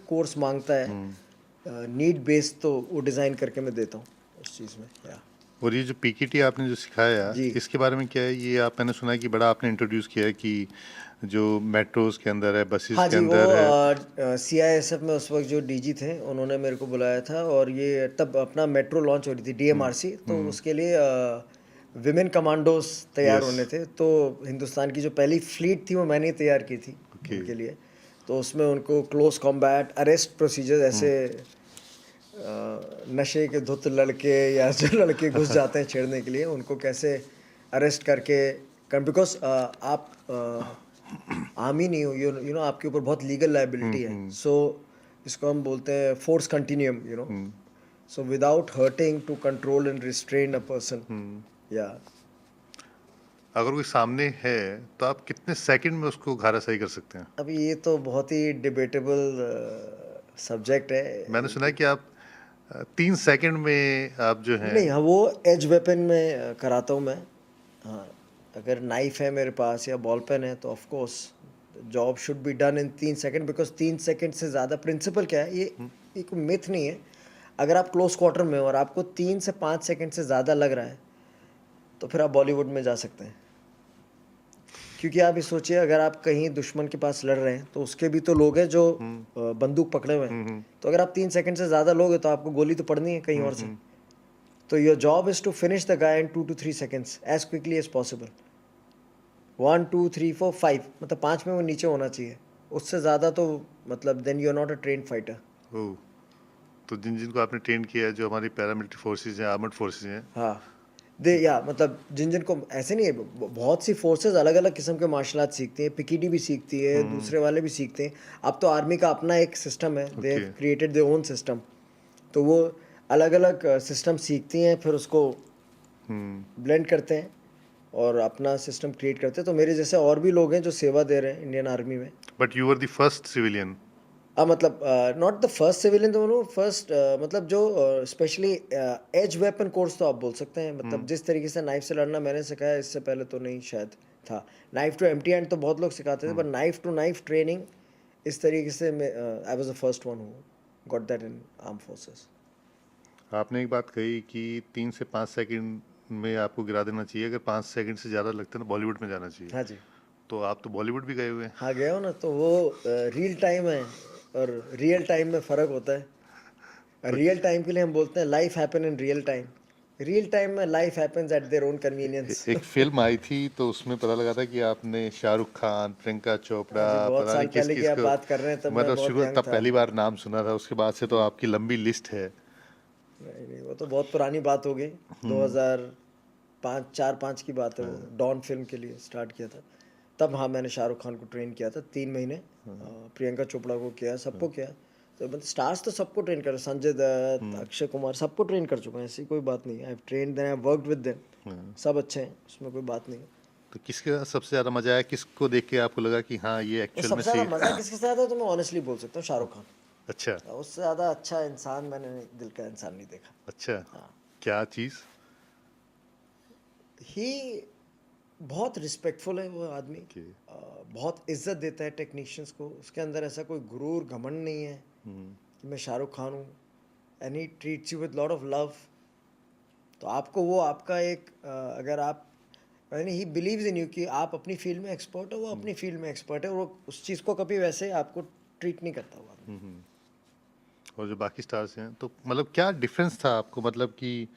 Course मांगता है need based, तो वो डिज़ाइन करके मैं देता हूँ उस चीज़ में। या और ये जो पीकेटी आपने जो सिखाया जी इसके बारे में क्या है? ये आप मैंने सुना है कि बड़ा आपने इंट्रोड्यूस किया है कि जो मेट्रोस के अंदर है, बसेस हाँ के जी, वो अंदर है। सीआईएसएफ में उस वक्त जो डीजी थे उन्होंने मेरे को बुलाया था, और ये तब अपना मेट्रो लॉन्च हो रही थी डीएमआरसी, तो उसके लिए विमेन कमांडोज तैयार यस। होने थे। तो हिंदुस्तान की जो पहली फ्लीट थी वो मैंने ही तैयार की थी ओके। उनके लिए। तो उसमें उनको क्लोज कॉम्बैट अरेस्ट प्रोसीजर, ऐसे नशे के धुत लड़के या जो लड़के घुस जाते हैं छेड़ने के लिए, उनको कैसे अरेस्ट करके, बिकॉज आप आम ही नहीं हो, यू नो आपके ऊपर बहुत लीगल लाइबिलिटी है। सो इसको हम बोलते हैं force continuum, you know. So without hurting to control and restrain a person. या अगर कोई सामने है तो आप कितने सेकंड में उसको घाराशाही कर सकते हैं? अभी ये तो बहुत ही डिबेटेबल सब्जेक्ट मैंने है सुना है कि आप 3 सेकंड में आप जो हैं। नहीं, हाँ वो एज वेपन में कराता हूँ मैं। हाँ, अगर नाइफ है मेरे पास या बॉल पेन है तो of course job should be done in 3 second, because 3 second से ज़्यादा, प्रिंसिपल क्या है, ये कोई मिथ नहीं है। अगर आप क्लोज क्वार्टर में हो और आपको 3 से 5 सेकंड से ज़्यादा लग रहा है तो फिर आप बॉलीवुड में जा सकते हैं। क्योंकि आप ये सोचिए, अगर आप कहीं दुश्मन के पास लड़ रहे हैं तो उसके भी तो लोग हैं जो बंदूक पकड़े हुए हैं। तो अगर आप 3 सेकंड से ज़्यादा लोगे तो आपको गोली तो पड़नी है कहीं और से। तो your job is to finish the guy in 2 to 3 seconds as quickly as possible. 1 2 3 4 5, मतलब 5 में वो नीचे होना चाहिए। उससे ज़्यादा तो मतलब then you are not a train fighter. Oh! तो जिन जिनको आपने ट्रेन किया है, जो हमारी पैरामिलिट्री फोर्सेस हैं, आर्मड फोर्सेस हैं। हाँ, दे या मतलब जिन जिन को ऐसे नहीं है, बहुत सी फोर्सेस अलग अलग किस्म के मार्शल आर्ट सीखती हैं, पीकेटी भी सीखती है, दूसरे वाले भी सीखते हैं। अब तो आर्मी का अपना एक सिस्टम है, they okay. Have created their own system. तो वो अलग अलग सिस्टम सीखती हैं, फिर उसको ब्लेंड करते हैं और अपना सिस्टम क्रिएट करते हैं। तो मेरे जैसे और भी लोग हैं जो सेवा दे रहे हैं इंडियन आर्मी में। But you were the first civilian. मतलब नॉट द फर्स्ट सिविलियन, दोनों फर्स्ट, मतलब जो स्पेशली एज वेपन कोर्स तो आप बोल सकते हैं। मतलब जिस तरीके से नाइफ से लड़ना मैंने सिखाया, इससे पहले तो नहीं शायद था। नाइफ टू एम्प्टी हैंड तो बहुत लोग सिखाते थे, पर नाइफ टू नाइफ ट्रेनिंग इस तरीके से I was the first one who got that in arm forces. आपने एक बात कही कि 3 से 5 सेकंड में आपको गिरा देना चाहिए। अगर 5 सेकंड से ज़्यादा लगता है तो बॉलीवुड में जाना चाहिए। हाँ जी, तो आप तो बॉलीवुड भी गए हुए हैं। हाँ गया हो ना। तो वो रियल टाइम है और रियल टाइम में फ़र्क होता है। तो रियल टाइम के लिए हम बोलते हैं life happen in real time. Real time में life happens at their own convenience. एक फिल्म आई थी तो उसमें पता लगा था कि आपने शाहरुख खान, प्रियंका हाँ चोपड़ा, जी, बहुत पता नहीं साल किस पहले की किस आप को। बात कर रहे हैं, तब मैं मतलब बहुत शुरू यंग तब था। पहली बार नाम सुना था, उसके बाद से तो आपकी लंबी लिस्ट है। नहीं नहीं, वो तो बहुत पुरानी बात हो गई। 2005 4 5 की बात है। वो डॉन फिल्म के लिए स्टार्ट किया था तब। हाँ, मैंने शाहरुख खान को ट्रेन किया था 3 महीने। प्रियंका चोपड़ा को किया, सबको किया। तो मतलब स्टार्स तो सबको ट्रेन कर, संजय दत्त, अक्षय कुमार, सबको ट्रेन कर चुका है, ऐसी कोई बात नहीं है। I have trained them, I have worked with them. सब अच्छे हैं, उसमें कोई बात नहीं है। तो किसके साथ सबसे ज़्यादा मजा आया? किसको देख के आपको लगा कि हाँ ये तो एक्चुअल में सबसे सही। ज़्यादा मज़ा किसके साथ है तो मैं ऑनेस्टली बोल सकता हूँ शाहरुख खान। अच्छा। उससे ज़्यादा अच्छा इंसान मैंने दिल का इंसान नहीं देखा। अच्छा। हाँ, क्या चीज़? ही बहुत रिस्पेक्टफुल है वो आदमी। कि बहुत इज्जत देता है टेक्नीशियंस को। उसके अंदर ऐसा कोई गुरूर घमंड नहीं है कि मैं शाहरुख खान हूँ। And he treats you with lot of love. तो आपको वो आपका एक अगर आप, यानी ही बिलीव्स इन यू कि आप अपनी फील्ड में एक्सपर्ट हो, वो अपनी फील्ड में एक्सपर्ट है, वो उस चीज़ को कभी वैसे आपको ट्रीट नहीं करता हुआ। और जो बाकी स्टार्स हैं तो मतलब क्या डिफरेंस था आपको, मतलब कि